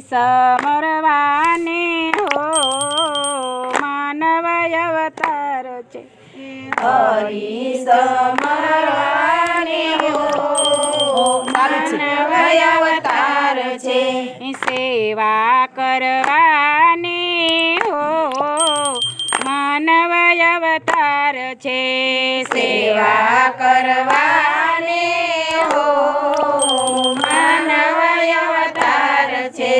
સમરવાને હો માનવ અવતાર છે હરી સમરવાને હો માનવ અવતાર છે સેવા કરવાને હો માનવ અવતાર છે સેવા કરવાને હો માનવ અવતાર છે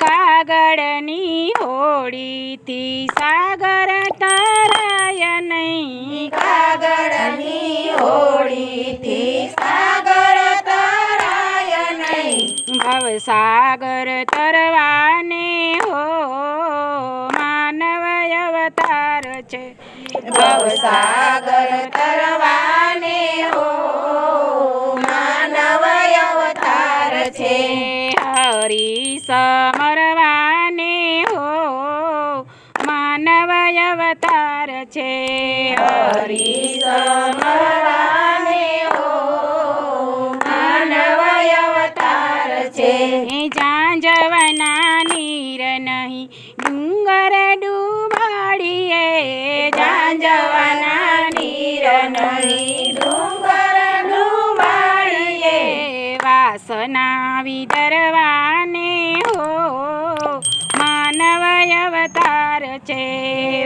કાગળની હોડીથી સાગર તરાય નહીં કાગળની હોડીથી સાગર તરાય નહીં ભવસાગર તરવાને હો માનવ અવતાર છે ભવસાગર તરવાને હો માનવ અવતાર છે હરી સમરવાને હો માનવ અવતાર છે હરી સમરવાને હો માનવ અવતાર છે જાંજવના નીર નહીં ડુંગર ડૂબાડીએ જાંજવના નીર નહીં ડુંગર ડૂબાડીએ વાસના વિદરવાને હો માનવ અવતાર છે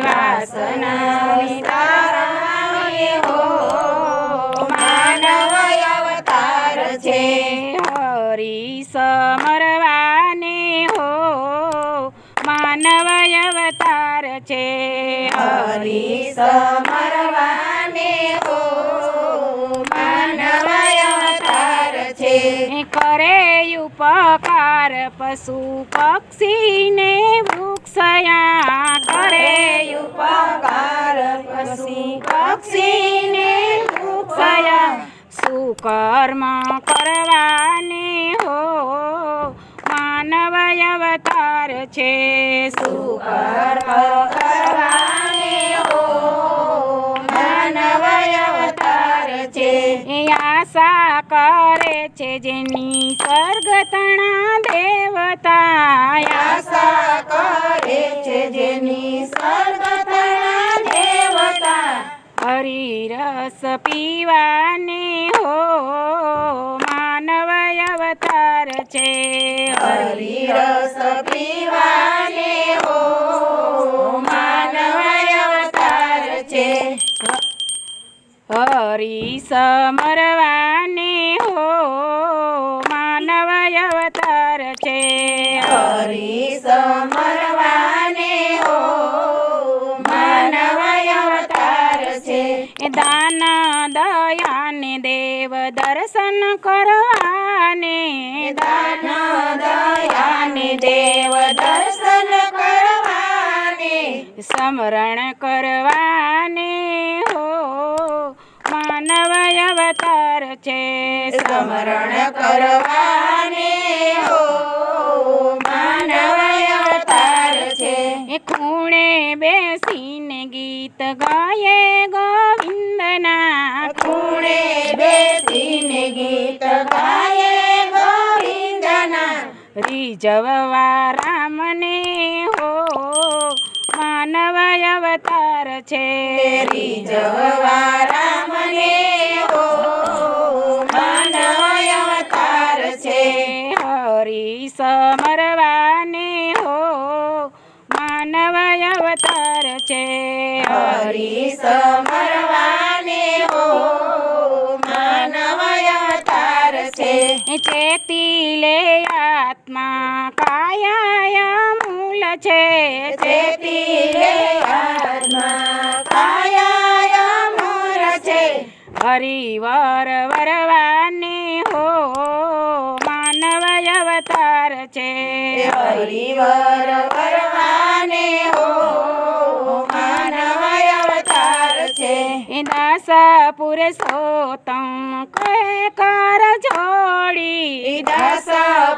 વાસના વિદારવાને હો માનવ અવતાર છે હરી સમરવાને હો માનવ અવતાર છે હરી સમરવાને હો માનવ અવતાર છે કરે ઉપકાર પશુ પક્ષીને વૃક્ષયા કરે ઉપકાર પશુ પક્ષીને વૃક્ષયા સુકર્મ કરવાને હો માનવ અવતાર છે સુકર્મ કરવાને હો માનવ અવતાર છે આશા કરે છે જેની સ્વર્ગ તણા દેવતા આશા કરે છે જેની સર્વતના દેવતા હરિરસ પીવાને હો માનવ અવતાર છે હરિરસ પીવાને હો માનવ અવતાર છે હરી સમરવાને હો માનવ અવતાર છે હરી સમરવાને હો માનવ અવતાર છે દાન દયાને દેવ દર્શન કરવાને દાન દયાને દેવ દર્શન કરવાને સ્મરણ કરવાને હો માનવ અવતાર છે સ્મરણ કરવાને હો માનવ અવતાર છે ખૂણે બેસીને ગીત ગાયે ગોવિંદના ખૂણે બેસીને ગીત ગાયે ગોવિંદના રીઝવવા રામને હો માનવ અવતાર છે રીઝવવા રામને હો માનવ અવતાર છે હરી સમરવાને હો માનવ અવતાર છે હરી સમરવાને હો માનવ અવતાર છે ચેતી લે આત્મા કાયા મૂલ છે ચેતી લે આત્મા કાયા અમર છે હરિવર વરવાને હો માનવ અવતાર છે હરિવર વરવાને હો માનવ અવતાર છે દાસ પુરુષોત્તમ કહે કર જોડી દાસ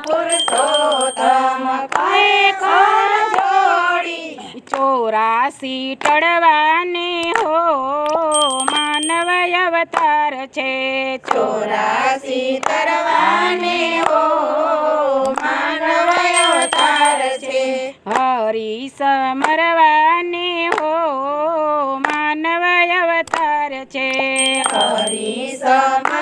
પુરુષોત્તમ કહે કર જોડી 84 ટળવાને હો માનવ અવતાર છે 84 તરવાને હો માનવ અવતાર સમરવાને હો માનવ અવતાર છે હરી સમ